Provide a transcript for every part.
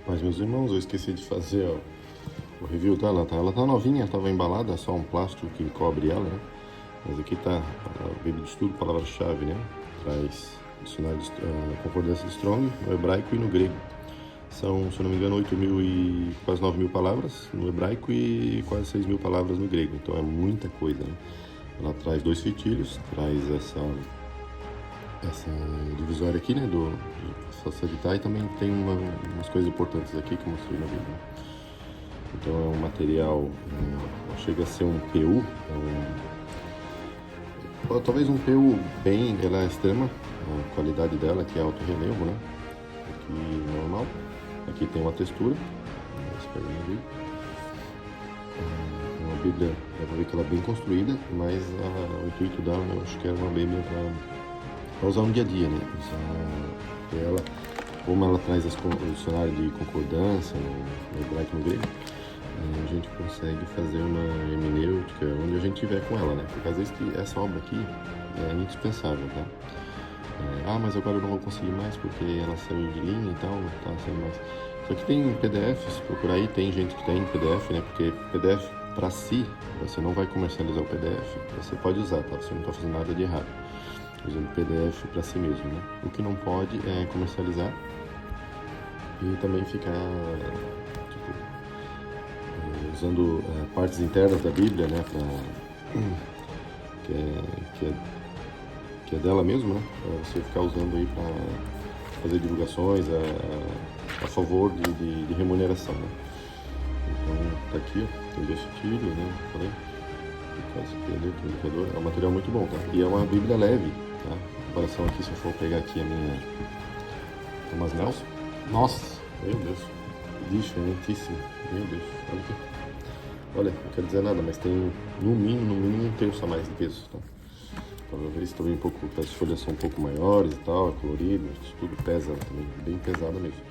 Mas, meus irmãos, eu esqueci de fazer o review dela. Ela tá novinha, estava embalada, é só um plástico que cobre ela, né? Mas aqui tá a Bíblia de Estudo, palavra-chave, né? Traz dicionário de concordância de Strong no hebraico e no grego. São, se eu não me engano, 8.000 e quase 9.000 palavras no hebraico e quase 6.000 palavras no grego. Então é muita coisa, né? Ela traz 2 fitilhos, traz essa divisória aqui, né, do facilitar, e também tem umas coisas importantes aqui que eu mostrei na Bíblia. Então é um material, chega a ser um PU, talvez um PU bem, ela é extrema, a qualidade dela aqui é alto relevo, né, aqui normal, aqui tem uma textura, uma Bíblia, dá pra ver que ela é bem construída, mas o intuito dela, eu acho que é uma Bíblia para usar no dia a dia, né? Ela, como ela traz o dicionário de concordância no hebraico e no grego, a gente consegue fazer uma hermenêutica onde a gente tiver com ela, né? Porque às vezes que essa obra aqui é indispensável, tá? Mas agora eu não vou conseguir mais porque ela saiu de linha e tal, não tá saindo mais. Só que tem PDFs, procura aí, tem gente que tem PDF, né? Porque PDF para si, você não vai comercializar o PDF, você pode usar, tá? Você não tá fazendo nada de errado usando PDF para si mesmo, né? O que não pode é comercializar e também ficar usando partes internas da Bíblia, né? Que é dela mesmo, né? Para você ficar usando aí para fazer divulgações a favor de remuneração, né? Então tá aqui, ó, tem 2 fitilhos, né? Falei. É um material muito bom, tá? E é uma Bíblia leve, tá? Em comparação aqui, se eu for pegar aqui a minha Thomas Nelson, nossa, meu Deus, diferentíssimo, meu Deus, olha aqui. Olha, não quero dizer nada, mas tem no mínimo 1/3 a mais de peso, tá? Talvez também um pouco, as folhas são um pouco maiores e tal, é colorido, isso tudo pesa também, bem pesado mesmo.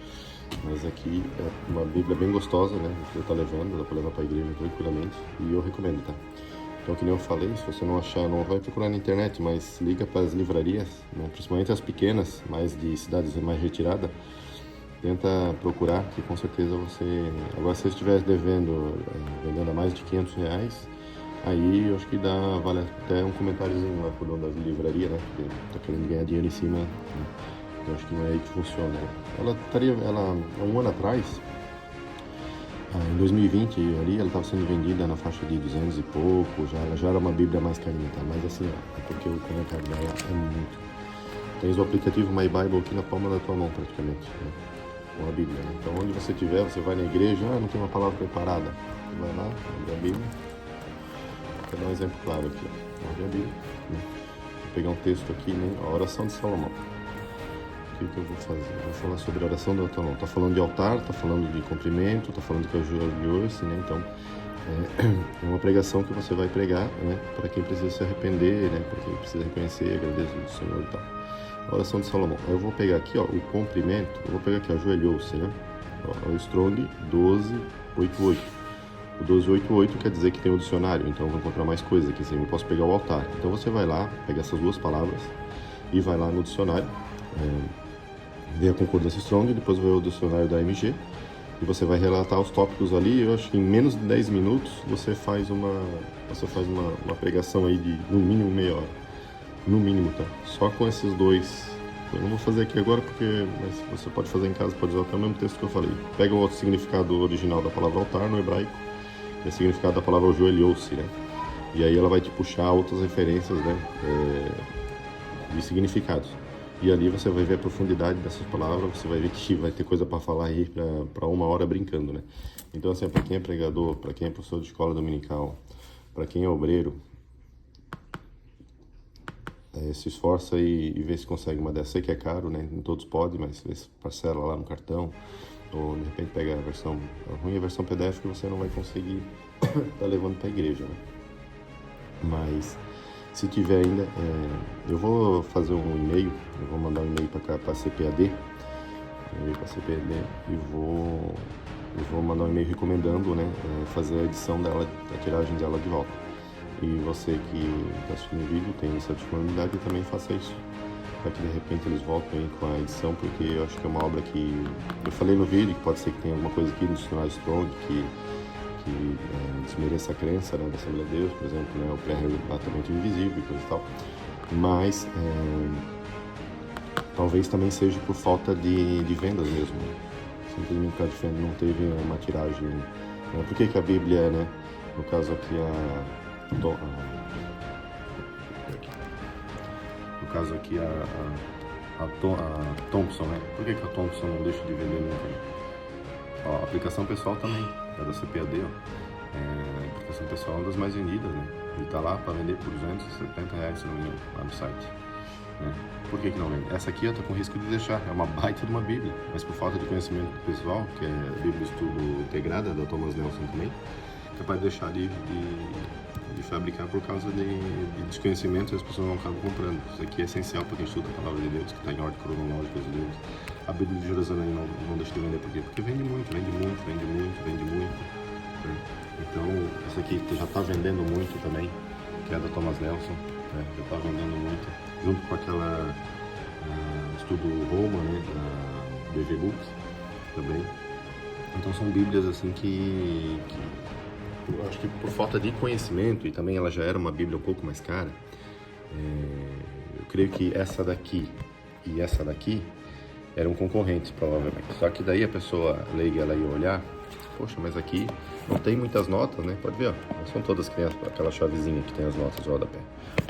Mas aqui é uma Bíblia bem gostosa, né? Você tá levando, dá pra levar pra igreja tranquilamente e eu recomendo, tá? Então, que nem eu falei, se você não achar, não vai procurar na internet, mas liga para as livrarias, né? Principalmente as pequenas, mais de cidades mais retiradas, tenta procurar, que com certeza você... Agora, se você estiver vendendo a mais de R$500, aí eu acho que vale até um comentáriozinho lá por dono da livraria, né? Porque tá querendo ganhar dinheiro em cima, né? Eu acho que não é aí que funciona, né? Há um ano atrás, em 2020 ali, ela estava sendo vendida na faixa de 200 e pouco, ela já era uma Bíblia mais carinha, tá? Mas assim, ó, é porque o comentário dela é muito... Tens o aplicativo My Bible aqui na palma da tua mão, praticamente, né? Com a Bíblia, né? Então, onde você estiver, você vai na igreja, não tem uma palavra preparada. Você vai lá, abre a Bíblia. Vou dar um exemplo claro aqui, ó. Abre a Bíblia, né? Vou pegar um texto aqui, né? A oração de Salomão. O que eu vou fazer? Eu vou falar sobre a oração do Salomão. Tá falando de altar, tá falando de cumprimento, tá falando que ajoelhou-se, né? Então, é uma pregação que você vai pregar, né? Para quem precisa se arrepender, né? Para quem precisa reconhecer, agradecer ao Senhor e tal. A oração de Salomão. Eu vou pegar aqui, ó, o cumprimento. Eu vou pegar aqui, ó, ajoelhou-se, né? Ó, o Strong 1288. O 1288 quer dizer que tem o dicionário, então eu vou encontrar mais coisas aqui assim. Eu posso pegar o altar. Então você vai lá, pega essas 2 palavras e vai lá no dicionário. Vê a concordância Strong, depois vê o dicionário da AMG e você vai relatar os tópicos ali. Eu acho que em menos de 10 minutos você faz uma pregação aí de no mínimo meia hora, no mínimo, tá? Só com esses 2. Eu não vou fazer aqui agora mas você pode fazer em casa, pode usar até o mesmo texto que eu falei. Pega o significado original da palavra altar no hebraico e o significado da palavra ajoelhou-se, né? E aí ela vai te puxar outras referências, né? De significados. E ali você vai ver a profundidade dessas palavras, você vai ver que vai ter coisa para falar aí para 1 hora brincando, né? Então, assim, para quem é pregador, para quem é professor de escola dominical, para quem é obreiro, se esforça e vê se consegue uma dessas. Sei que é caro, né? Nem todos podem, mas vê se parcela lá no cartão, ou de repente pega a versão ruim, a versão PDF que você não vai conseguir tá levando para a igreja, né? Mas... se tiver ainda, eu vou fazer um e-mail, eu vou mandar um e-mail para cá, para a CPAD, e vou mandar um e-mail recomendando, né, fazer a edição dela, a tiragem dela de volta. E você que está assistindo o vídeo, tem essa disponibilidade, também faça isso. para que de repente eles voltem aí com a edição, porque eu acho que é uma obra que eu falei no vídeo, que pode ser que tenha alguma coisa aqui no Dicionário Strong que desmereça a crença, né, da Assembleia de Deus, por exemplo, né, o pré-arrebatamento invisível e coisa e tal, mas talvez também seja por falta de vendas mesmo, né? Simplesmente porque a Defender não teve uma tiragem, né? Por que a Bíblia, né, no caso aqui a Thompson, né? Por que a Thompson não deixa de vender nunca? Né? Ó, a aplicação pessoal também, é da CPAD, ó. A aplicação pessoal é uma das mais vendidas, né? E tá lá para vender por R$270, se não me engano, lá no site. Né? Por que não vende? Essa aqui, ó, tá com risco de deixar. É uma baita de uma Bíblia, mas por falta de conhecimento pessoal, que é a Bíblia Estudo Integrada, da Thomas Nelson também, capaz de deixar de fabricar por causa de desconhecimento e as pessoas não acabam comprando. Isso aqui é essencial para quem estuda a Palavra de Deus, que está em ordem cronológica dos livros. A Bíblia de Jerusalém não deixa de vender, por quê? Porque vende muito. Né? Então, essa aqui já está vendendo muito também, que é da Thomas Nelson, né? Já está vendendo muito, junto com aquela Estudo Roma, né? Da BV Books também. Então são Bíblias assim que eu acho que por falta de conhecimento, e também ela já era uma Bíblia um pouco mais cara, eu creio que essa daqui e essa daqui eram concorrentes, provavelmente. Só que daí a pessoa leiga, ela ia olhar, poxa, mas aqui não tem muitas notas, né? Pode ver, ó, não são todas que tem aquela chavezinha que tem as notas de rodapé.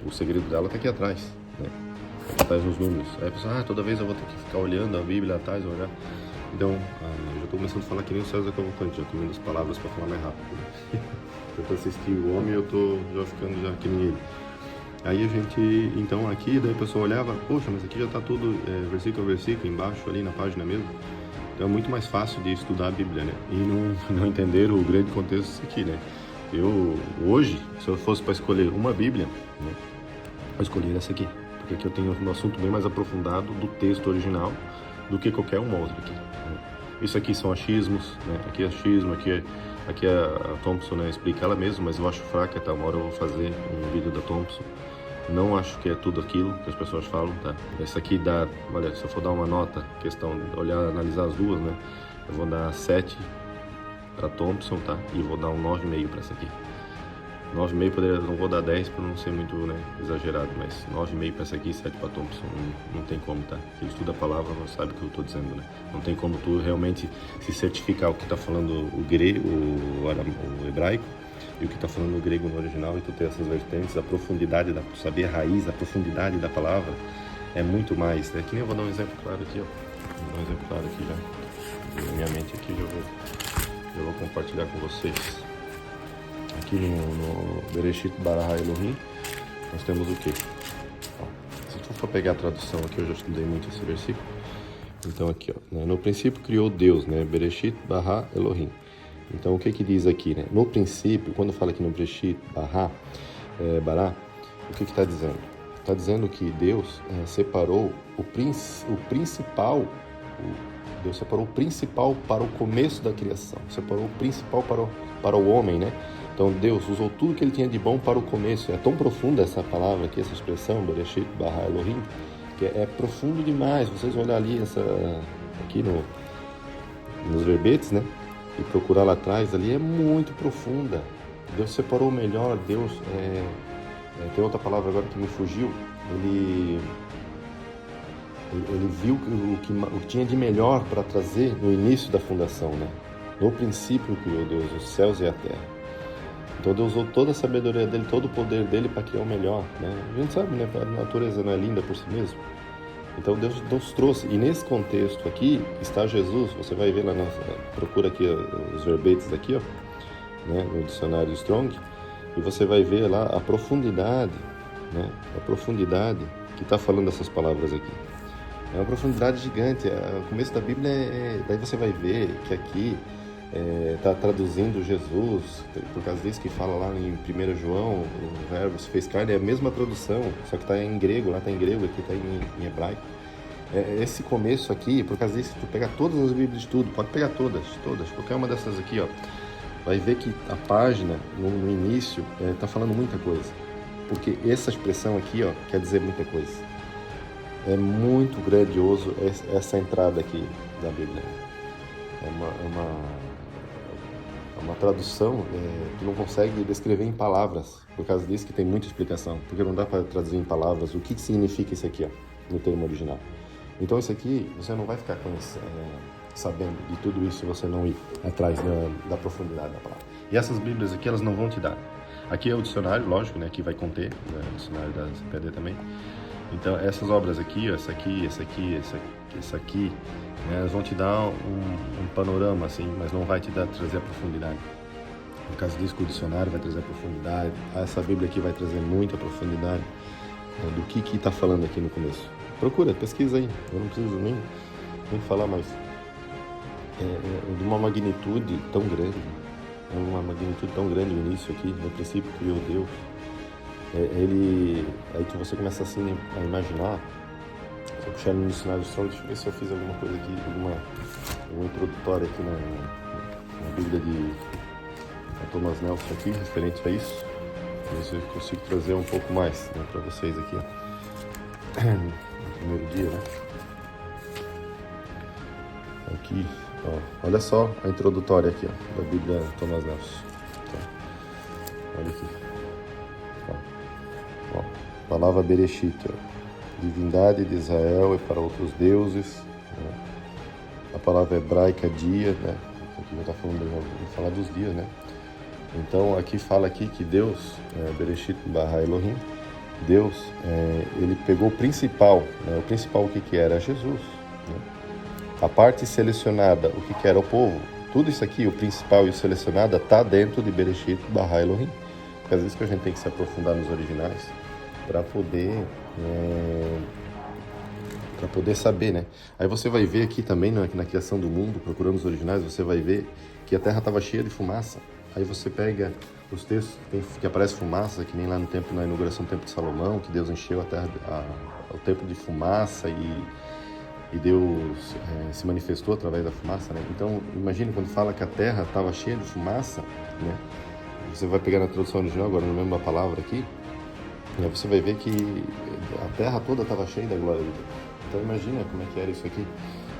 O segredo dela tá aqui atrás, né? Atrás nos números. Aí a pessoa, toda vez eu vou ter que ficar olhando a Bíblia atrás, olhar. Então, eu já estou começando a falar que nem o César Cavalcante, já comendo as palavras para falar mais rápido. Eu tô assistindo o homem, eu tô já ficando já que nem ele. Aí a gente, então aqui, daí a pessoa olhava, poxa, mas aqui já está tudo versículo a versículo, embaixo ali na página mesmo. Então é muito mais fácil de estudar a Bíblia, né? E não entender o grande contexto disso aqui, né? Eu, hoje, se eu fosse para escolher uma Bíblia, né, eu escolheria essa aqui. Porque aqui eu tenho um assunto bem mais aprofundado do texto original do que qualquer uma outra aqui. Né? Isso aqui são achismos, né? Aqui é achismo, aqui a Thompson, né, explica ela mesma, mas eu acho fraca, tá? Uma hora eu vou fazer um vídeo da Thompson. Não acho que é tudo aquilo que as pessoas falam, tá? Esse aqui dá, olha, se eu for dar uma nota, questão de olhar, analisar as duas, né? Eu vou dar 7 para Thompson, tá? E vou dar um 9,5 para essa aqui. 9,5 poderia, não vou dar 10 para não ser muito, né, exagerado, mas 9,5 para essa aqui e 7 para Thompson, não tem como, tá? Quem estuda a palavra não sabe o que eu estou dizendo, né? Não tem como tu realmente se certificar o que está falando o grego, o hebraico, e o que está falando o grego no original, e tu ter essas vertentes, a profundidade, tu saber a raiz, a profundidade da palavra, é muito mais, né? Que nem eu vou dar um exemplo claro aqui, ó. Vou dar um exemplo claro aqui já. Na minha mente aqui já vou compartilhar com vocês. Aqui no Bereshit bara Elohim, nós temos o quê? Ó, se tu for pegar a tradução aqui, eu já estudei muito esse versículo. Então aqui, ó, né? No princípio criou Deus, né? Bereshit bara Elohim. Então o que diz aqui, né? No princípio, quando fala aqui no Bereshit bara, o que está dizendo? Está dizendo que Deus separou Deus separou o principal para o começo da criação, separou o principal para o homem, né? Então Deus usou tudo que ele tinha de bom para o começo. É tão profunda essa palavra aqui, essa expressão, Bereshit bara Elohim, que é profundo demais. Vocês vão olhar ali aqui nos verbetes, né? E procurar lá atrás, ali é muito profunda. Deus separou o melhor. Deus tem outra palavra agora que me fugiu. Ele viu o que tinha de melhor para trazer no início da fundação, né? No princípio criou Deus os céus e a terra. Então Deus usou toda a sabedoria dele, todo o poder dele para criar o melhor, né? A gente sabe, né? A natureza não é linda por si mesma. Então Deus trouxe, e nesse contexto aqui está Jesus. Você vai ver lá, procura aqui os verbetes aqui, ó, né, no dicionário Strong, e você vai ver lá a profundidade, né, a profundidade que está falando essas palavras aqui. É uma profundidade gigante. O começo da Bíblia daí você vai ver que aqui está traduzindo Jesus, por causa disso que fala lá em 1 João, o verbo se fez carne, é a mesma tradução, só que está em grego, lá está em grego, aqui está em hebraico. Esse começo aqui, por causa disso, tu pegar todas as Bíblias de tudo, pode pegar todas, qualquer uma dessas aqui, ó, vai ver que a página, no início, está falando muita coisa, porque essa expressão aqui, ó, quer dizer muita coisa. É muito grandioso essa entrada aqui da Bíblia. É uma tradução que não consegue descrever em palavras, por causa disso que tem muita explicação, porque não dá para traduzir em palavras o que significa isso aqui, ó, no termo original. Então isso aqui, você não vai ficar sabendo de tudo isso se você não ir atrás da profundidade da palavra. E essas Bíblias aqui, elas não vão te dar. Aqui é o dicionário, lógico, né, que vai conter, né, o dicionário da CPAD também. Então, essas obras aqui, ó, essa aqui, né, elas vão te dar um panorama, assim, mas não vai te trazer a profundidade. No caso disso, o dicionário vai trazer a profundidade. Essa Bíblia aqui vai trazer muita profundidade do que está falando aqui no começo. Procura, pesquisa aí. Eu não preciso nem falar mais. É de uma magnitude tão grande. É uma magnitude tão grande o início aqui. No princípio criou Deus. Aí que você começa assim a imaginar. Se eu puxar no dicionário Strong, deixa eu ver se eu fiz alguma coisa aqui, uma introdutória aqui na Bíblia de Thomas Nelson aqui, referente a isso. Ver se eu consigo trazer um pouco mais, né, para vocês aqui, ó. No primeiro dia, né? Aqui, ó, olha só a introdutória aqui, ó, da Bíblia Thomas Nelson. Tá. Olha aqui. Ó, palavra Bereshit, ó. Divindade de Israel e para outros deuses, né? A palavra hebraica dia, né? Aqui já está falando, vou falar dos dias, né? Então aqui fala aqui que Deus, Bereshit barra Elohim, Deus, ele pegou o principal, né? O principal o que era? Jesus, né? A parte selecionada, o que era o povo, tudo isso aqui, o principal e o selecionado, está dentro de Bereshit barra Elohim. Porque às vezes que a gente tem que se aprofundar nos originais para poder saber, né? Aí você vai ver aqui também, né, na criação do mundo, procurando os originais, você vai ver que a terra estava cheia de fumaça. Aí você pega os textos que aparece fumaça, que nem lá no templo, na inauguração do Templo de Salomão, que Deus encheu a terra, o templo de fumaça e Deus se manifestou através da fumaça, né? Então, imagine quando fala que a terra estava cheia de fumaça, né? Você vai pegar na tradução original, agora não lembro a palavra aqui, né? Você vai ver que a terra toda estava cheia da glória de Deus. Então, imagina como é que era isso aqui,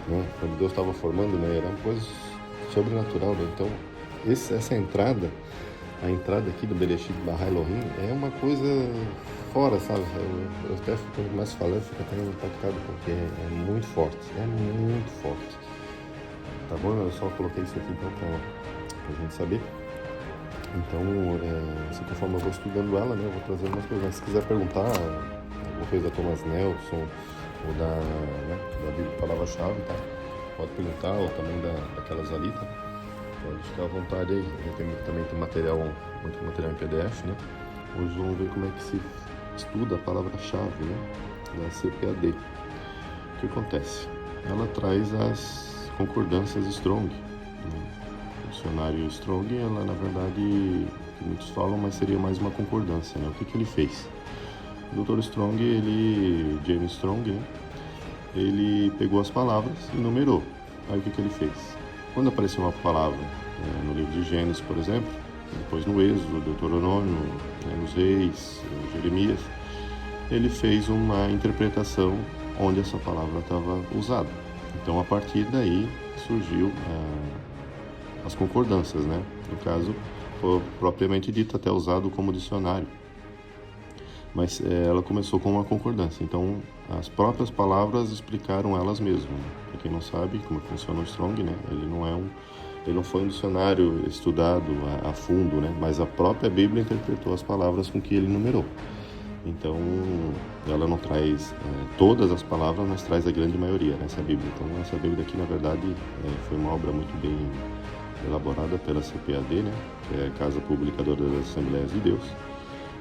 né? Quando Deus estava formando, né? Era uma coisa sobrenatural, né? Então, essa entrada, a entrada aqui do Bereshit barra Elohim é uma coisa fora, sabe? Eu até quando começo falando, fico até impactado porque é muito forte, tá bom? Eu só coloquei isso aqui então pra gente saber. Então, assim, conforme eu vou estudando ela, né, eu vou trazer umas coisas. Mas se quiser perguntar alguma coisa da Thomas Nelson ou da Bíblia Palavra-Chave, tá? Pode perguntar, ou também daquelas ali, tá? Pode ficar à vontade aí. Também tem muito material em PDF, né? Hoje vamos ver como é que se estuda a palavra-chave, né, da CPAD. O que acontece? Ela traz as concordâncias Strong, né? O dicionário Strong, ela na verdade, que muitos falam, mas seria mais uma concordância, né? O que ele fez? O Dr. Strong, James Strong, né? Ele pegou as palavras e numerou. Aí o que ele fez? Quando apareceu uma palavra no livro de Gênesis, por exemplo, depois no Êxodo, Deuteronômio, nos Reis, Jeremias, ele fez uma interpretação onde essa palavra estava usada. Então, a partir daí, surgiu as concordâncias, né? No caso, foi propriamente dito, até usado como dicionário. Mas ela começou com uma concordância. Então, as próprias palavras explicaram elas mesmas. Né? Para quem não sabe como funciona o Strong, né? Ele não foi um dicionário estudado a fundo, né? Mas a própria Bíblia interpretou as palavras com que ele numerou. Então, ela não traz todas as palavras, mas traz a grande maioria nessa Bíblia. Então, essa Bíblia aqui, na verdade, foi uma obra muito bem elaborada pela CPAD, né? Que é a Casa Publicadora das Assembleias de Deus.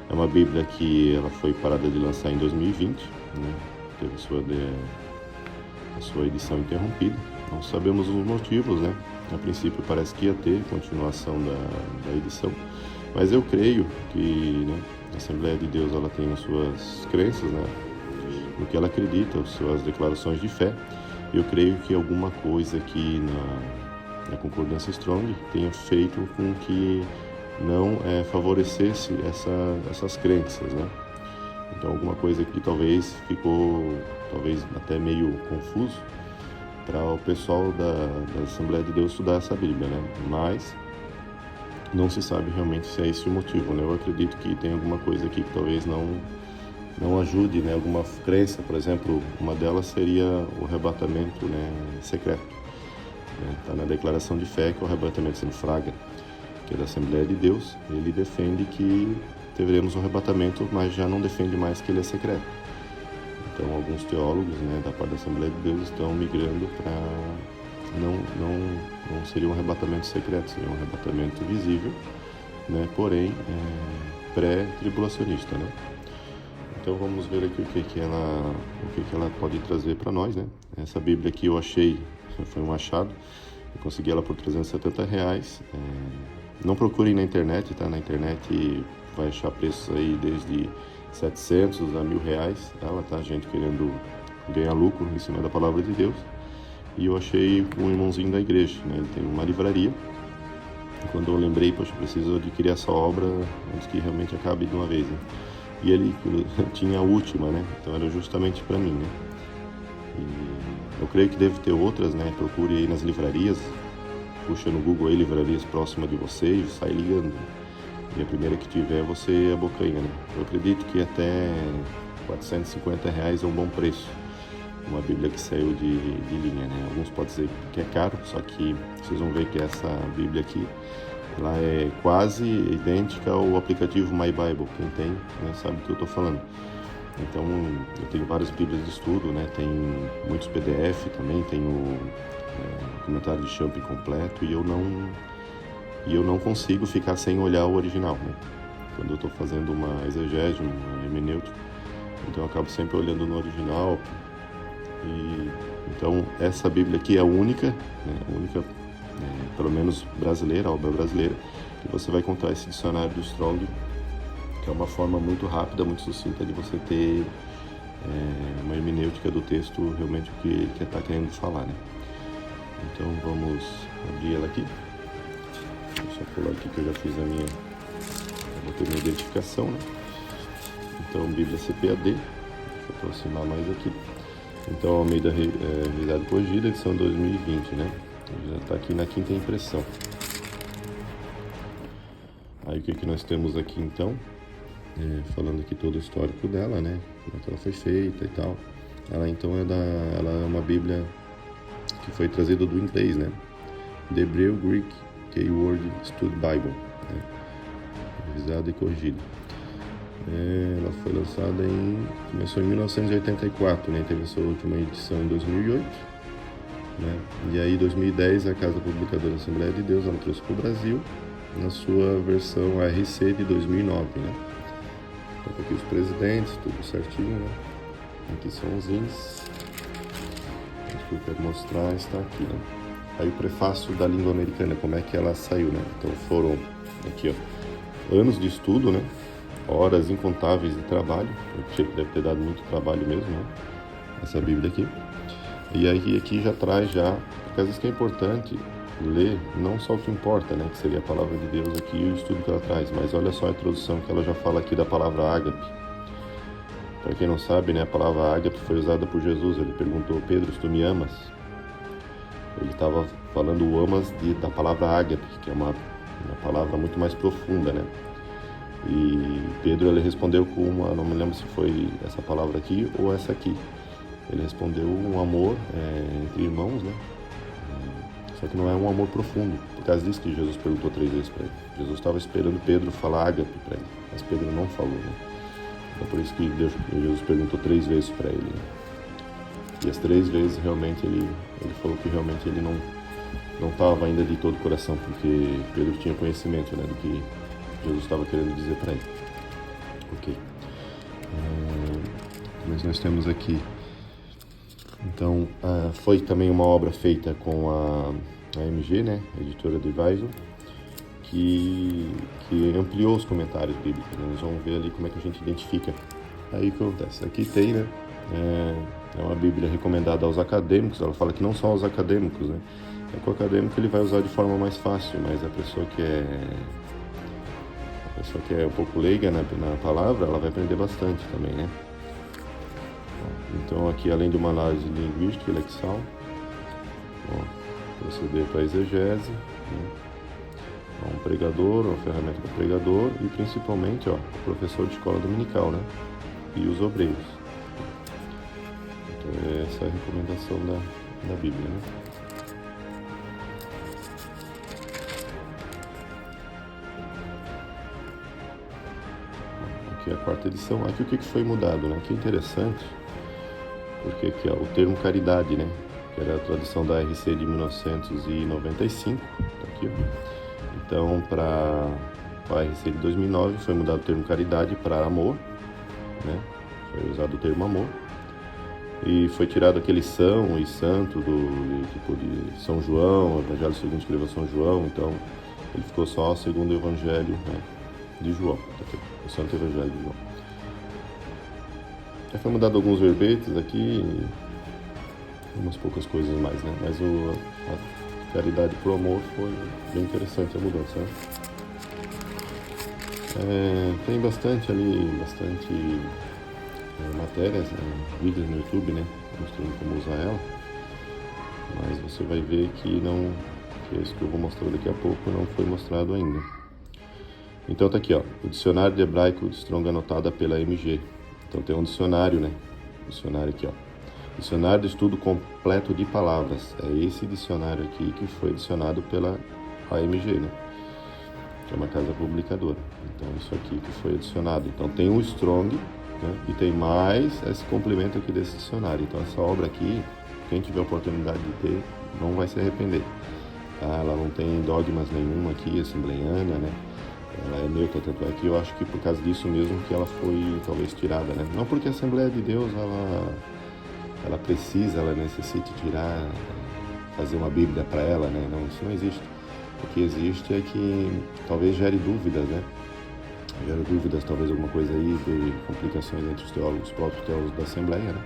É uma Bíblia que ela foi parada de lançar em 2020, né? Teve a sua edição interrompida. Não sabemos os motivos, né? A princípio parece que ia ter continuação da edição, mas eu creio que, né, a Assembleia de Deus ela tem as suas crenças, né? No que ela acredita, as suas declarações de fé. Eu creio que alguma coisa aqui na Concordância Strong tenha feito com que não favorecesse essas crenças, né? Então alguma coisa que talvez ficou talvez até meio confuso para o pessoal da Assembleia de Deus estudar essa Bíblia, né? Mas não se sabe realmente se é esse o motivo, né? Eu acredito que tem alguma coisa aqui que talvez não ajude, né? Alguma crença, por exemplo, uma delas seria o arrebatamento, né, secreto. Está na declaração de fé que o arrebatamento sem fraga, que é da Assembleia de Deus, ele defende que teremos um arrebatamento, mas já não defende mais que ele é secreto. Então, alguns teólogos, né, da parte da Assembleia de Deus estão migrando para não seria um arrebatamento secreto, seria um arrebatamento visível, né, porém pré-tribulacionista, né? Então vamos ver aqui o que ela pode trazer para nós, né? Essa Bíblia aqui eu achei, foi um achado, eu consegui ela por R$370. Não procurem na internet, tá? Na internet vai achar preços aí desde 700 a R$1.000. Ela tá, gente querendo ganhar lucro em cima da palavra de Deus. E eu achei um irmãozinho da igreja, né? Ele tem uma livraria. E quando eu lembrei, poxa, preciso adquirir essa obra antes que realmente acabe de uma vez, né? E ele tinha a última, né? Então era justamente para mim, né? E eu creio que deve ter outras, né? Procure aí nas livrarias, puxa no Google aí livrarias próximas de você e sai ligando. E a primeira que tiver você abocanha, né? Eu acredito que até R$450 é um bom preço. Uma Bíblia que saiu de linha, né? Alguns podem dizer que é caro, só que vocês vão ver que essa Bíblia aqui, ela é quase idêntica ao aplicativo My Bible. Quem tem, né, sabe do que eu estou falando. Então, eu tenho várias Bíblias de estudo, né? Tem muitos PDF também, tenho comentário de Champ completo, e eu não consigo ficar sem olhar o original, né? Quando eu estou fazendo uma exegese, uma hermenêutica, então eu acabo sempre olhando no original. E então essa Bíblia aqui é a única, né? A única, pelo menos brasileira, a obra brasileira, que você vai encontrar esse dicionário do Strong, que é uma forma muito rápida, muito sucinta de você ter uma hermenêutica do texto, realmente o que ele está querendo falar, né? Então vamos abrir ela aqui. Deixa eu pular aqui que eu já fiz a minha, vou ter minha identificação, né? Então Bíblia CPAD, deixa eu aproximar mais aqui. Então Almeida Revisada e Corrigida, edição 2020, né? Já está aqui na quinta impressão. Aí o que nós temos aqui então? Falando aqui todo o histórico dela, né? Como é que ela foi feita e tal. Ela então ela é uma Bíblia que foi trazida do inglês, né? The Hebrew Greek Keyword Study Bible, né? Revisada e corrigida. Ela foi lançada começou em 1984, né? Teve a sua última edição em 2008, né? E aí em 2010 a Casa Publicadora Assembleia de Deus ela trouxe para o Brasil na sua versão RC de 2009, né? Então aqui os presidentes, tudo certinho, né? Aqui são os índices. O que eu quero mostrar está aqui, né? Aí o prefácio da língua americana, como é que ela saiu, né? Então foram aqui, ó, anos de estudo, né? Horas incontáveis de trabalho, porque deve ter dado muito trabalho mesmo, né? Essa Bíblia aqui. E aí aqui já traz porque às vezes que é importante ler não só o que importa, né? Que seria a palavra de Deus aqui e o estudo que ela traz, mas olha só a introdução que ela já fala aqui da palavra ágape. Para quem não sabe, né? A palavra ágape foi usada por Jesus. Ele perguntou: Pedro, tu me amas? Ele estava falando o amas da palavra ágape, que é uma palavra muito mais profunda, né? E Pedro ele respondeu com não me lembro se foi essa palavra aqui ou essa aqui. Ele respondeu um amor entre irmãos, né? Só que não é um amor profundo. Por causa disso que Jesus perguntou 3 vezes para ele. Jesus estava esperando Pedro falar ágape para ele, mas Pedro não falou, né? Então por isso que Jesus perguntou 3 vezes para ele, né? E as 3 vezes realmente ele falou que realmente ele não estava ainda de todo o coração, porque Pedro tinha conhecimento, né, do que Jesus estava querendo dizer para ele. Ok. Mas nós temos aqui, então, foi também uma obra feita com a AMG, né, a editora Divisor, que ampliou os comentários bíblicos, né? Nós vamos ver ali como é que a gente identifica. Aí o que acontece? Aqui tem, né, é uma Bíblia recomendada aos acadêmicos. Ela fala que não só aos acadêmicos, né, que o acadêmico ele vai usar de forma mais fácil, mas a pessoa que é um pouco leiga na palavra, ela vai aprender bastante também, né? Então aqui, além de uma análise linguística e lexal, proceder para a exegese, né? Um pregador, uma ferramenta para pregador e principalmente o professor de escola dominical, né? E os obreiros. Então essa é a recomendação da Bíblia, né? Aqui é a quarta edição. Aqui o que foi mudado, né? Aqui é interessante, porque aqui o termo caridade, né? Que era a tradução da RC de 1995, tá aqui, ó. Então, para a RC de 2009 foi mudado o termo caridade para amor, né? Foi usado o termo amor. E foi tirado aquele são e santo tipo de São João, o Evangelho segundo escreveu São João, então ele ficou só segundo o Evangelho, né, de João, o Santo Evangelho de João. Já foi mudado alguns verbetes aqui, e umas poucas coisas mais, né? Mas a caridade pro amor foi bem interessante a mudança, né? Tem bastante matérias, vídeos no YouTube, né, mostrando como usar ela, mas você vai ver que é isso que eu vou mostrar daqui a pouco, não foi mostrado ainda. Então tá aqui, ó, o dicionário de hebraico de Strong anotada pela MG. Então tem um dicionário, né, dicionário aqui, ó, dicionário de estudo completo de palavras. É esse dicionário aqui que foi adicionado pela AMG, né, que é uma casa publicadora. Então isso aqui que foi adicionado. Então tem o Strong, né, e tem mais esse complemento aqui desse dicionário. Então essa obra aqui, quem tiver a oportunidade de ter, não vai se arrepender. Tá? Ela não tem dogmas nenhum aqui, assembleiana, né? Ela é neutra, tanto é que eu acho que por causa disso mesmo que ela foi talvez tirada, né? Não porque a Assembleia de Deus ela precisa, ela necessite tirar, fazer uma Bíblia para ela, né? Não, isso não existe. O que existe é que talvez gere dúvidas, né? Gera dúvidas, talvez alguma coisa aí de complicações entre os próprios teólogos da Assembleia, né?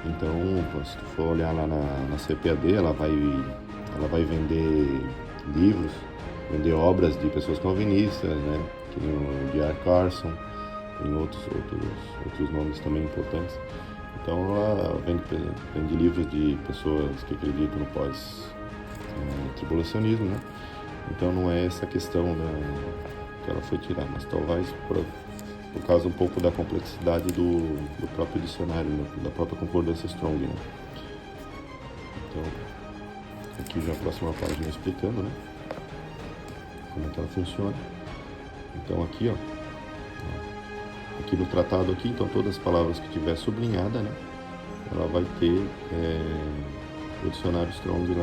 Então, se tu for olhar lá na CPAD, ela vai vender livros, vender obras de pessoas calvinistas, né? Que nem o D.A. Carson, tem outros nomes também importantes. Então, ela vende livros de pessoas que acreditam no pós-tribulacionismo, né? Então, não é essa questão que ela foi tirada, mas talvez por causa um pouco da complexidade do próprio dicionário, né? Da própria concordância Strong, né? Então, aqui já a próxima página explicando, né? Como é que ela funciona. Então aqui, ó, aqui no tratado aqui, então todas as palavras que tiver sublinhada, né? Ela vai ter o dicionário Strong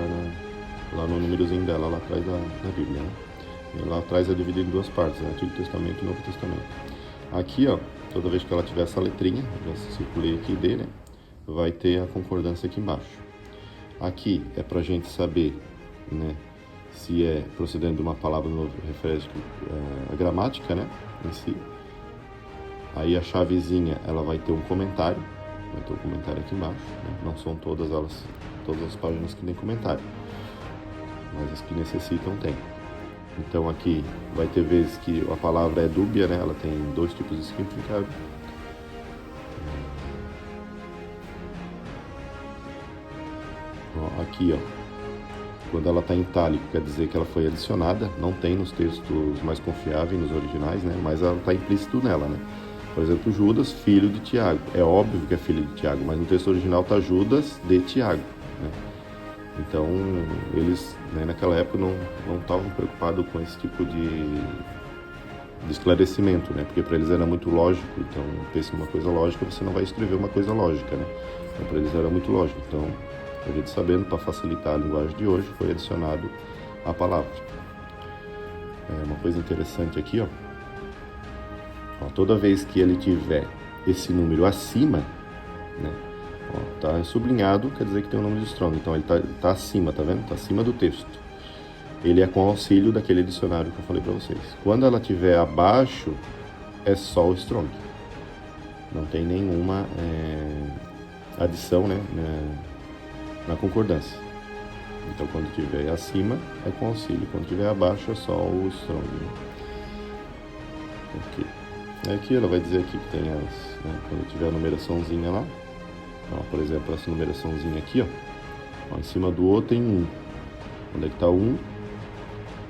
lá no númerozinho dela, lá atrás da Bíblia, né? E lá atrás é dividido em duas partes, né? Antigo Testamento e Novo Testamento. Aqui, ó, toda vez que ela tiver essa letrinha, já circulei aqui D, né? Vai ter a concordância aqui embaixo. Aqui é pra gente saber, né? Se é procedendo de uma palavra no refere a gramática, né? Em si. Aí a chavezinha, ela vai ter um comentário. Vai ter um comentário aqui embaixo, né? Não são todas as páginas que tem comentário, mas as que necessitam tem. Então aqui vai ter vezes que a palavra é dúbia, né? Ela tem dois tipos de significado. Aqui, ó, quando ela está em itálico, quer dizer que ela foi adicionada. Não tem nos textos mais confiáveis, nos originais, né? Mas ela está implícito nela, né? Por exemplo, Judas, filho de Tiago. É óbvio que é filho de Tiago, mas no texto original está Judas de Tiago, né? Então, eles, né, naquela época não estavam preocupados com esse tipo de esclarecimento, né? Porque para eles era muito lógico. Então, pensa numa coisa lógica, você não vai escrever uma coisa lógica, né? Então, para eles era muito lógico. Então, a gente sabendo, para facilitar a linguagem de hoje, foi adicionado a palavra. Uma coisa interessante aqui, ó. Toda vez que ele tiver esse número acima, né? Tá sublinhado, quer dizer que tem o nome de Strong. Então ele tá acima, tá vendo? Tá acima do texto. Ele é com auxílio daquele dicionário que eu falei para vocês. Quando ela tiver abaixo, é só o Strong. Não tem nenhuma adição, né, na concordância. Então quando tiver acima, é com auxílio. Quando tiver abaixo, é só o Strong. Né? Ok. Aqui ela vai dizer aqui que tem quando tiver a numeraçãozinha lá, Ó, por exemplo, essa numeraçãozinha aqui, ó. Ó, em cima do O tem 1. Onde é que tá o 1?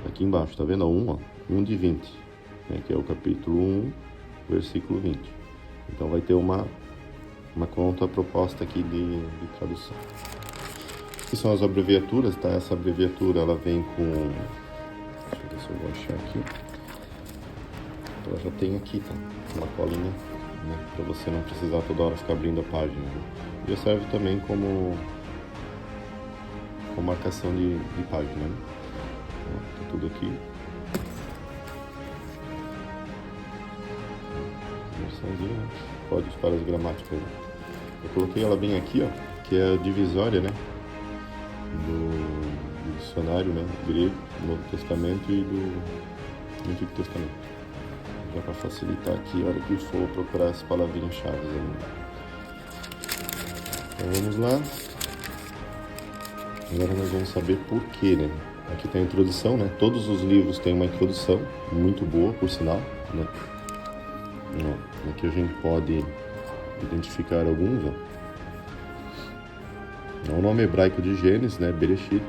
Aqui embaixo, tá vendo? 1, ó. 1 de 20, né? Que é o capítulo 1, versículo 20. Então vai ter uma contraproposta aqui de tradução. Aqui são as abreviaturas, tá? Essa abreviatura, ela vem com... Deixa eu ver se eu vou achar aqui. Ela já tem aqui, tá? Uma colinha, né? Para você não precisar toda hora ficar abrindo a página. Né? E serve também como marcação de página, né? Ó, tá tudo aqui. Versãozinha, códigos para as gramáticas. Né? Eu coloquei ela bem aqui, ó, que é a divisória, né? Do dicionário, né? Grego, do Novo Testamento e do Antigo Testamento. Já para facilitar aqui, a hora que for procurar as palavrinhas-chave. Né? Então vamos lá. Agora nós vamos saber por quê, né? Aqui tem a introdução, né? Todos os livros têm uma introdução, muito boa, por sinal, né? Aqui a gente pode identificar alguns, ó. O nome hebraico de Gênesis, né? Bereshit.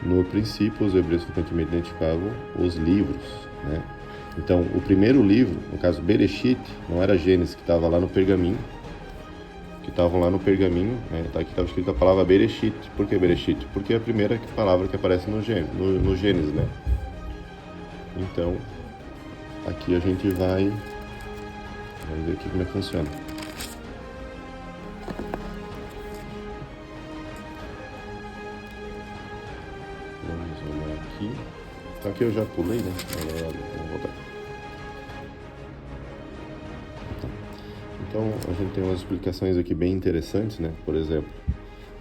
No princípio, os hebreus frequentemente identificavam os livros, né? Então, o primeiro livro, no caso Bereshit, não era Gênesis, que estava lá no pergaminho, né? Aqui estava escrita a palavra Bereshit. Por que Bereshit? Porque é a primeira palavra que aparece no Gênesis, né? Então, aqui a gente vai ver aqui como é que funciona. Vamos olhar aqui. Então aqui eu já pulei, né? Vamos voltar. Então a gente tem umas explicações aqui bem interessantes, né? Por exemplo,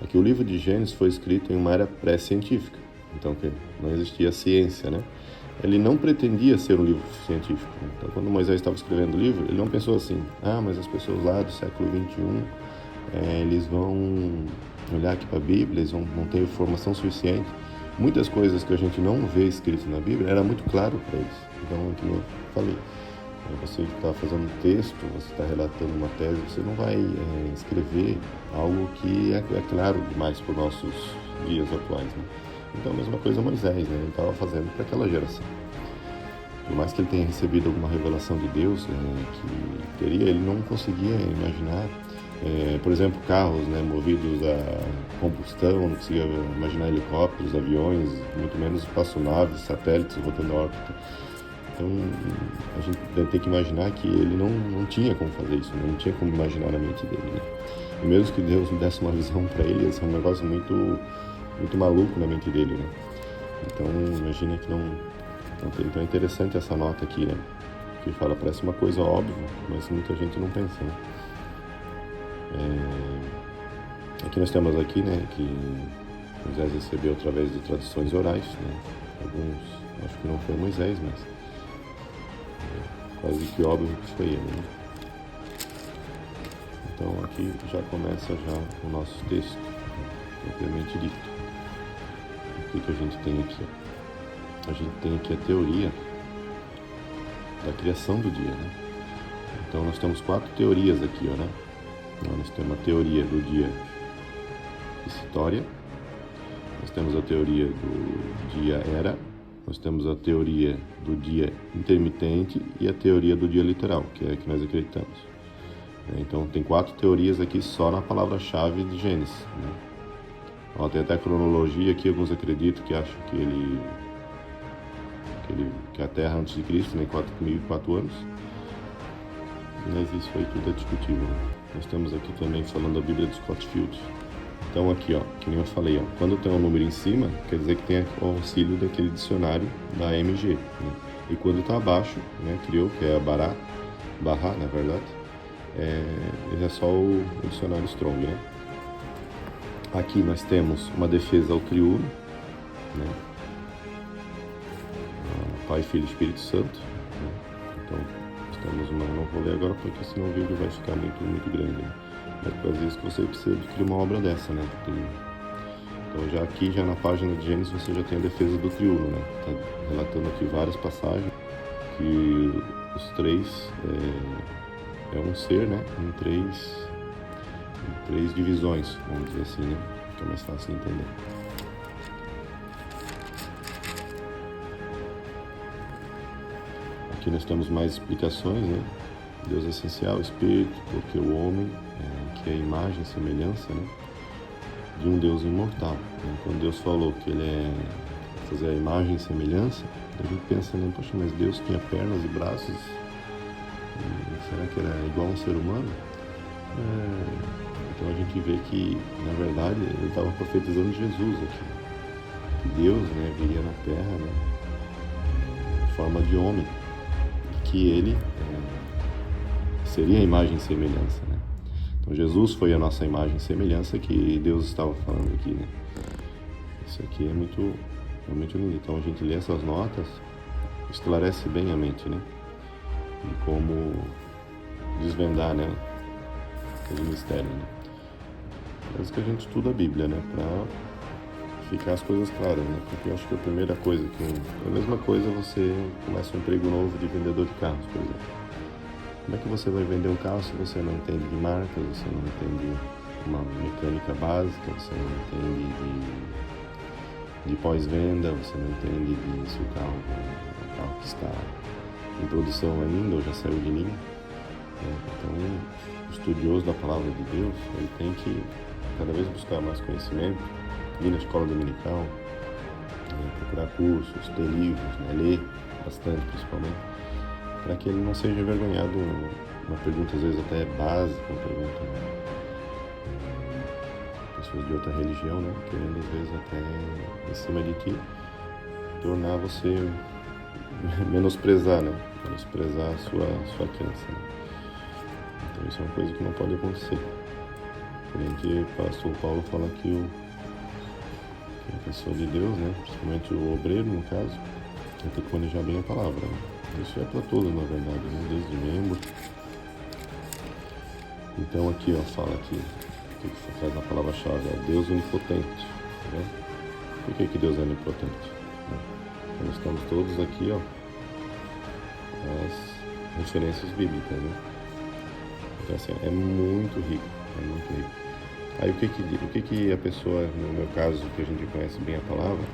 aqui o livro de Gênesis foi escrito em uma era pré-científica, então que não existia ciência, né? Ele não pretendia ser um livro científico. Então, quando Moisés estava escrevendo o livro, ele não pensou assim: mas as pessoas lá do século 21, eles vão olhar aqui para a Bíblia, eles vão ter informação suficiente. Muitas coisas que a gente não vê escrito na Bíblia era muito claro para eles. Então, como eu falei, você que está fazendo um texto, você está relatando uma tese, você não vai escrever algo que é claro demais para os nossos dias atuais, né? Então, a mesma coisa Moisés, né? Ele estava fazendo para aquela geração. Por mais que ele tenha recebido alguma revelação de Deus que teria, ele não conseguia imaginar, por exemplo, carros, né, movidos a combustão, não conseguia imaginar helicópteros, aviões, muito menos espaçonaves, satélites rotando a órbita. Então, a gente tem que imaginar que ele não tinha como fazer isso, né? Não tinha como imaginar na mente dele, né? E mesmo que Deus desse uma visão para ele, ia ser um negócio muito maluco na mente dele, né? Então, imagina que não tem. Então é interessante essa nota aqui, né? Que fala, parece uma coisa óbvia, mas muita gente não pensa, né? Aqui nós temos aqui, né, que Moisés recebeu através de traduções orais, né? Alguns, acho que não foi Moisés, mas quase que óbvio que foi ele, né? Então aqui já começa o nosso texto, propriamente dito. O que a gente tem aqui? A gente tem aqui a teoria da criação do dia, né? Então nós temos 4 teorias aqui, né? Então, nós temos a teoria do dia história, nós temos a teoria do dia era, nós temos a teoria do dia intermitente e a teoria do dia literal, que é a que nós acreditamos. Então tem 4 teorias aqui só na palavra-chave de Gênesis, né? Ó, tem até a cronologia aqui, alguns acreditam que acham que a Terra antes de Cristo, né, 4.004 anos, mas isso aí tudo é discutível, né? Nós temos aqui também falando da Bíblia de Scofield. Então aqui, ó, que nem eu falei, ó, quando tem um número em cima, quer dizer que tem o auxílio daquele dicionário da MG, né? E quando está abaixo, né, criou, que é a Bará, na verdade, ele é só o dicionário Strong, né? Aqui nós temos uma defesa ao triuno, né? Pai, Filho e Espírito Santo, né? Então, temos não vou ler agora porque senão o vídeo vai ficar muito grande, né? Mas para vezes que você precisa de uma obra dessa, né? Então já aqui, já na página de Gênesis, você já tem a defesa do triuno, né? Está relatando aqui várias passagens que os três é um ser, né? Em 3 três divisões, vamos dizer assim, né? Que é mais fácil de entender. Aqui nós temos mais explicações, né? Deus é essencial, Espírito, porque o homem, que é a imagem e semelhança, né? De um Deus imortal. Né? Quando Deus falou que ele é fazer a imagem e semelhança, a gente pensa, né? Poxa, mas Deus tinha pernas e braços? Será que era igual a um ser humano? Então a gente vê que, na verdade, ele estava profetizando Jesus aqui. Que Deus, né, viria na terra, né, em forma de homem. E que ele seria a imagem e semelhança, né? Então Jesus foi a nossa imagem e semelhança que Deus estava falando aqui, né? Isso aqui é muito lindo. Então a gente lê essas notas, esclarece bem a mente, né? E como desvendar, né? Aquele mistério, né? É isso que a gente estuda a Bíblia, né? Para ficar as coisas claras, né? Porque eu acho que a primeira coisa é a mesma coisa você começa um emprego novo de vendedor de carros, por exemplo. Como é que você vai vender um carro se você não entende de marcas, você não entende uma mecânica básica, você não entende de pós-venda, você não entende se o carro é um carro que está em produção ainda ou já saiu de linha? Então, o estudioso da palavra de Deus, ele tem que cada vez buscar mais conhecimento, ir na escola dominical, procurar cursos, ter livros, né, ler bastante principalmente, para que ele não seja envergonhado. Uma pergunta às vezes até básica, uma pergunta pessoas de outra religião, né, querendo às vezes até em cima de ti tornar você menosprezar, né, menosprezar a sua crença, né? Então isso é uma coisa que não pode acontecer. Porém que o pastor Paulo fala que a pessoa de Deus, né, principalmente o obreiro no caso, tem que planejar bem a palavra, né? Isso é para todos, na verdade, né? Desde membro. Então aqui, ó, fala aqui, o que faz na palavra-chave, é Deus onipotente, né? Por que Deus é onipotente? Né? Então, nós estamos todos aqui, ó, as referências bíblicas, né? Então assim, é muito rico, é muito rico. Aí o que a pessoa, no meu caso, que a gente conhece bem a palavra,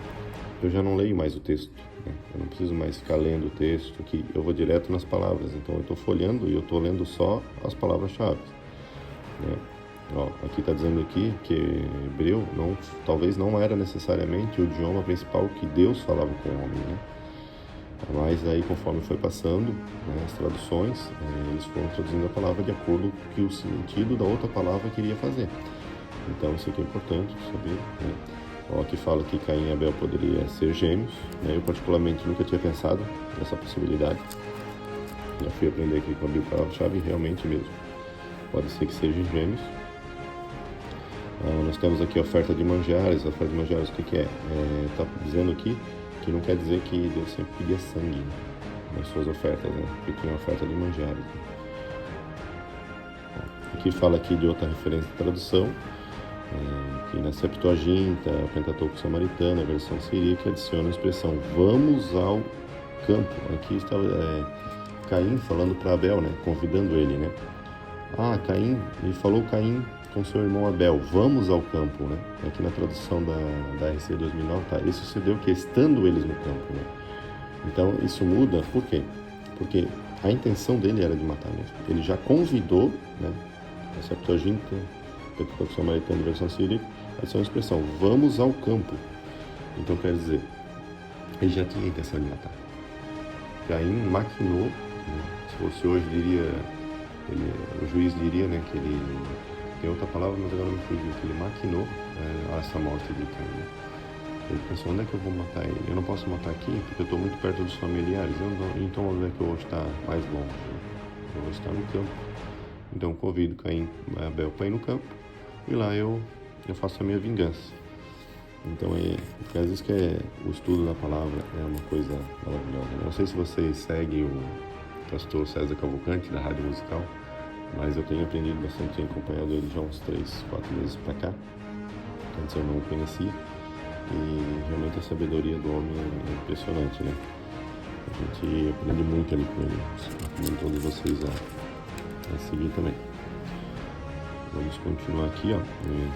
eu já não leio mais o texto, né? Eu não preciso mais ficar lendo o texto aqui, eu vou direto nas palavras. Então eu estou folheando e eu estou lendo só as palavras-chave, né? Ó, aqui está dizendo aqui que hebreu talvez não era necessariamente o idioma principal que Deus falava com o homem, né? Mas aí, conforme foi passando, né, as traduções, eles foram traduzindo a palavra de acordo com o que o sentido da outra palavra queria fazer. Então isso aqui é importante saber, né? Ó, aqui fala que Caim e Abel poderiam ser gêmeos, né? Eu particularmente nunca tinha pensado nessa possibilidade. Já fui aprender aqui com a palavra-chave, realmente mesmo. Pode ser que sejam gêmeos. Nós temos aqui a oferta de manjares. A oferta de manjares, o que é? Está dizendo aqui que não quer dizer que Deus sempre pedia sangue, né, nas suas ofertas, né? Porque tinha a oferta de manjares. Né? Aqui fala aqui de outra referência de tradução, que na Septuaginta, Pentateuco Samaritano, a versão siríaca, adiciona a expressão vamos ao campo. Aqui estava Caim falando para Abel, né? Convidando ele, né? Caim, e falou Caim com seu irmão Abel, vamos ao campo, né? Aqui na tradução da RC 2009, tá? Isso sucedeu que estando eles no campo, né? Então isso muda, por quê? Porque a intenção dele era de matar mesmo. Ele já convidou, né? A Septuaginta, Pentateuco Samaritano, versão sírica, essa é uma expressão, vamos ao campo. Então quer dizer, ele já tinha a intenção de matar. Caim maquinou, né? Se fosse hoje o juiz diria, né, que ele tem outra palavra, mas agora me fugiu, que ele maquinou essa morte de Caim, né? Ele pensou, onde é que eu vou matar ele? Eu não posso matar aqui porque eu estou muito perto dos familiares, então onde é que eu vou estar mais longe? Né? Eu vou estar no campo. Então convido Caim e Abel para ir no campo e lá eu faço a minha vingança. Então às vezes que o estudo da palavra é uma coisa maravilhosa. Não sei se vocês seguem o pastor César Cavalcante da Rádio Musical, mas eu tenho aprendido bastante, tenho acompanhado ele já uns 3, 4 meses para cá. Antes eu não o conhecia e realmente a sabedoria do homem é impressionante, né? A gente aprende muito ali com ele, recomendo todos vocês a seguir também. Vamos continuar aqui, ó.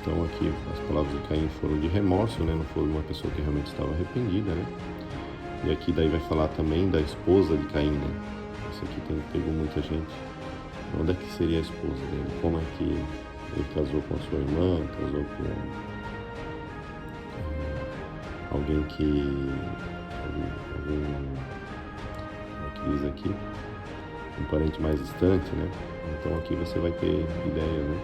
Então aqui as palavras de Caim foram de remorso, né? Não foi uma pessoa que realmente estava arrependida, né? E aqui daí vai falar também da esposa de Caim, né? Isso aqui pegou muita gente. Onde é que seria a esposa dele? Como é que ele casou com a sua irmã, casou com alguém que... como é que diz aqui? Um parente mais distante, né? Então aqui você vai ter ideia, né?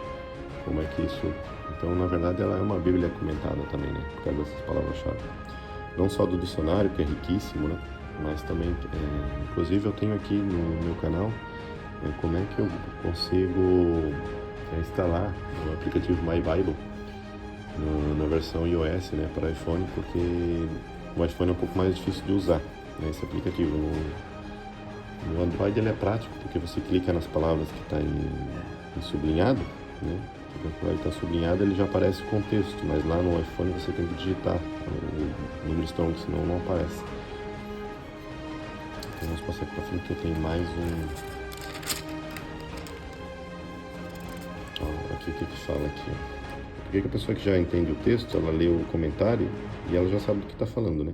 Como é que isso... Então, na verdade, ela é uma Bíblia comentada também, né? Por causa dessas palavras-chave. Não só do dicionário, que é riquíssimo, né? Mas também, inclusive eu tenho aqui no meu canal, como é que eu consigo instalar o aplicativo My Bible na versão iOS, né? Para iPhone, porque o iPhone é um pouco mais difícil de usar, né? Esse aplicativo. No Android ele é prático, porque você clica nas palavras que está em sublinhado, né? Quando ele está sublinhado, ele já aparece com texto, mas lá no iPhone você tem que digitar o número strong, senão não aparece. Então vamos passar aqui para frente que eu tenho mais aqui o que fala aqui, ó. Porque a pessoa que já entende o texto, ela lê o comentário e ela já sabe do que está falando, né?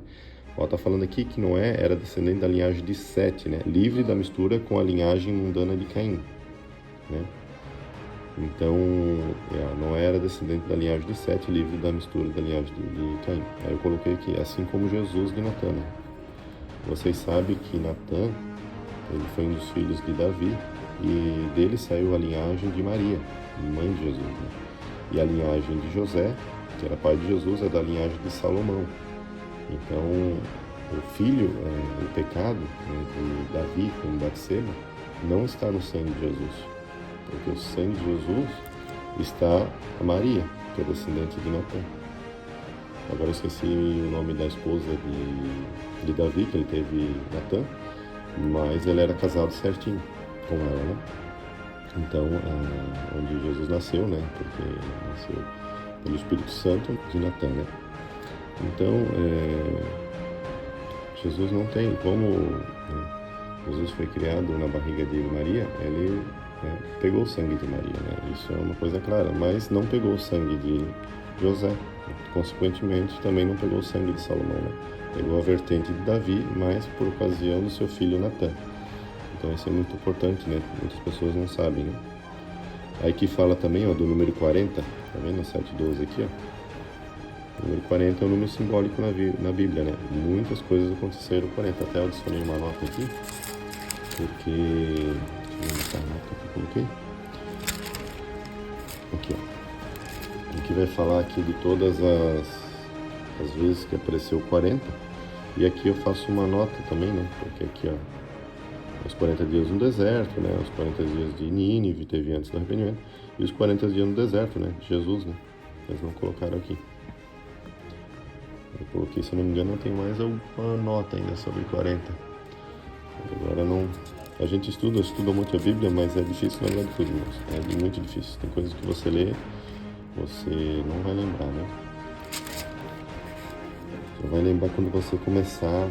Ó, tá falando aqui que Noé era descendente da linhagem de Sete, né? Livre da mistura com a linhagem mundana de Caim, né? Então, Noé era descendente da linhagem de Sete, livre da mistura da linhagem de Caim. Aí eu coloquei aqui, assim como Jesus de Natã, né? Vocês sabem que Natã, ele foi um dos filhos de Davi, e dele saiu a linhagem de Maria, mãe de Jesus, né? E a linhagem de José, que era pai de Jesus, é da linhagem de Salomão. Então, o filho, o pecado, né, de Davi com Batseba, não está no sangue de Jesus. Porque o sangue de Jesus está a Maria, que é descendente de Natã. Agora eu esqueci o nome da esposa de Davi, que ele teve Natã, mas ele era casado certinho com ela, né? Então, onde Jesus nasceu, né? Porque nasceu pelo Espírito Santo de Natã, né? Então, Jesus não tem como... Jesus foi criado na barriga de Maria, ele... pegou o sangue de Maria, né? Isso é uma coisa clara, mas não pegou o sangue de José, consequentemente também não pegou o sangue de Salomão, né? Pegou a vertente de Davi, mas por ocasião do seu filho Natã. Então isso é muito importante, né? Muitas pessoas não sabem, né? Aí que fala também, ó, do número 40, tá vendo? 7:12 aqui, ó. O número 40 é um número simbólico na Bíblia, né? Muitas coisas aconteceram no 40, até eu adicionei uma nota aqui, porque... Deixa eu ver a nota que eu coloquei. Aqui, ó. Aqui vai falar aqui de todas as vezes que apareceu 40. E aqui eu faço uma nota também, né? Porque aqui, ó, os 40 dias no deserto, né? Os 40 dias de Nínive, teve antes do arrependimento. E os 40 dias no deserto, né? Jesus, né? Eles não colocaram aqui. Eu coloquei, se eu não me engano, tem mais uma nota ainda sobre 40. Agora não... A gente estuda muito a Bíblia, mas é difícil lembrar de tudo, irmãos. É muito difícil. Tem coisas que você lê, você não vai lembrar, né? Você vai lembrar quando você começar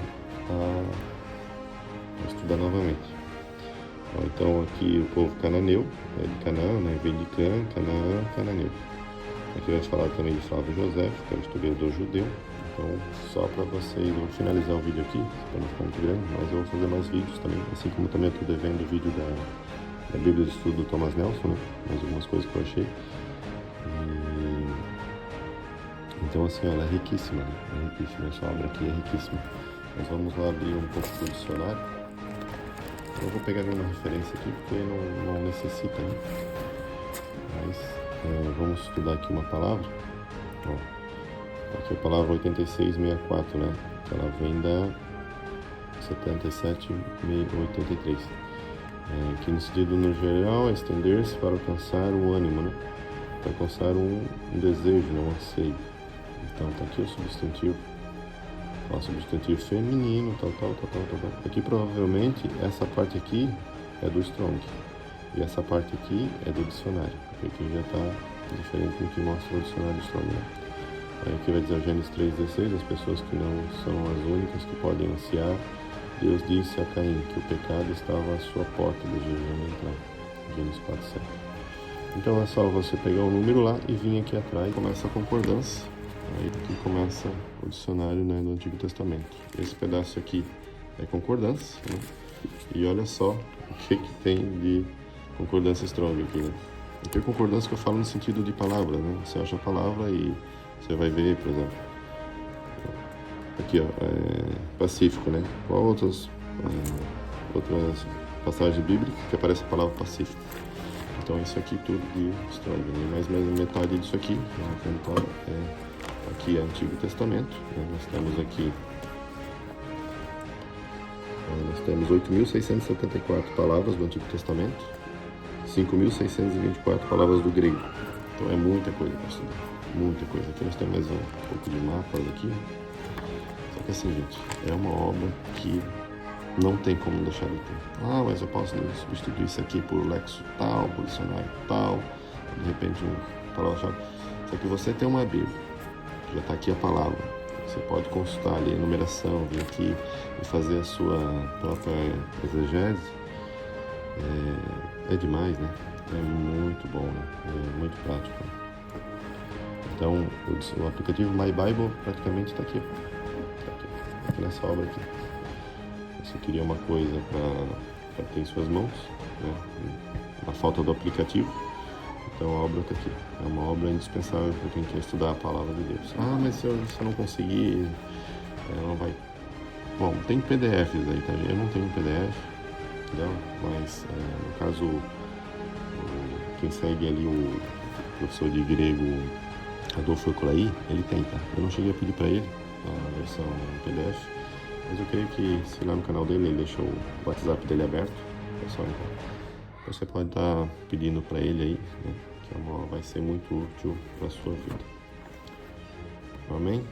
a estudar novamente. Então aqui o povo cananeu, de Canaã, né? Vem de Canaã, cananeu. Aqui vai falar também de Flávio José, que é o historiador judeu. Então, só para vocês, eu vou finalizar o vídeo aqui, para não ficar muito grande, mas eu vou fazer mais vídeos também, assim como também eu estou devendo o vídeo da Bíblia de Estudo do Thomas Nelson, né? Mais algumas coisas que eu achei. Então, assim, ela é riquíssima, né? É riquíssima, essa obra aqui é riquíssima. Mas vamos lá abrir um pouco do dicionário. Eu vou pegar uma referência aqui, porque não necessita, né? Mas vamos estudar aqui uma palavra. Ó. Aqui a palavra 8664, né? Ela vem da 7783. Que no sentido no geral é estender-se para alcançar o ânimo, né? Para alcançar um desejo, um anseio. Então tá aqui o substantivo. Ó, substantivo feminino, tal. Aqui provavelmente essa parte aqui é do Strong. E essa parte aqui é do dicionário. Porque aqui já está diferente do que mostra o dicionário do Strong, né? Aí aqui vai dizer Gênesis 3,16, as pessoas que não são as únicas que podem ansiar. Deus disse a Caim que o pecado estava à sua porta, desejando entrar. Gênesis 4,7. Então é só você pegar o número lá e vir aqui atrás, começa a concordância. Aí aqui começa o dicionário, né, do Antigo Testamento. Esse pedaço aqui é concordância, né? E olha só o que tem de concordância Strong aqui, né? Aqui é concordância que eu falo no sentido de palavra, né? Você acha a palavra e você vai ver, por exemplo, aqui, ó, pacífico, né? Qual outras passagens bíblicas que aparece a palavra pacífico? Então isso aqui tudo de Strong, né? Mais ou menos metade disso aqui, né? Aqui é Antigo Testamento, né? Nós temos 8.674 palavras do Antigo Testamento, 5.624 palavras do grego. Então é muita coisa para estudar, muita coisa. Aqui nós temos mais um pouco de mapas aqui. Só que assim, gente, é uma obra que não tem como deixar de ter. Ah, mas eu posso substituir isso aqui por lexo tal, por dicionário tal, de repente palavra-chave. Só que você tem uma Bíblia, já está aqui a palavra. Você pode consultar ali a numeração, vir aqui e fazer a sua própria exegese. É demais, né? É muito bom, né? É muito prático. Então, o aplicativo My Bible praticamente está aqui. Tá aqui nessa obra aqui. Você queria uma coisa para ter em suas mãos, né? Na falta do aplicativo, então a obra está aqui. É uma obra indispensável para quem quer estudar a palavra de Deus. Ah, mas se eu não conseguir, não vai. Bom, tem PDFs aí, tá? Eu não tenho PDF, entendeu? Mas no caso, quem segue ali o professor de grego Adolfo Ecolaí, ele tem, tá? Eu não cheguei a pedir para ele a versão PDF, mas eu creio que se lá no canal dele ele deixa o WhatsApp dele aberto, pessoal, então você pode estar pedindo para ele aí, né? Que vai ser muito útil para a sua vida. Amém?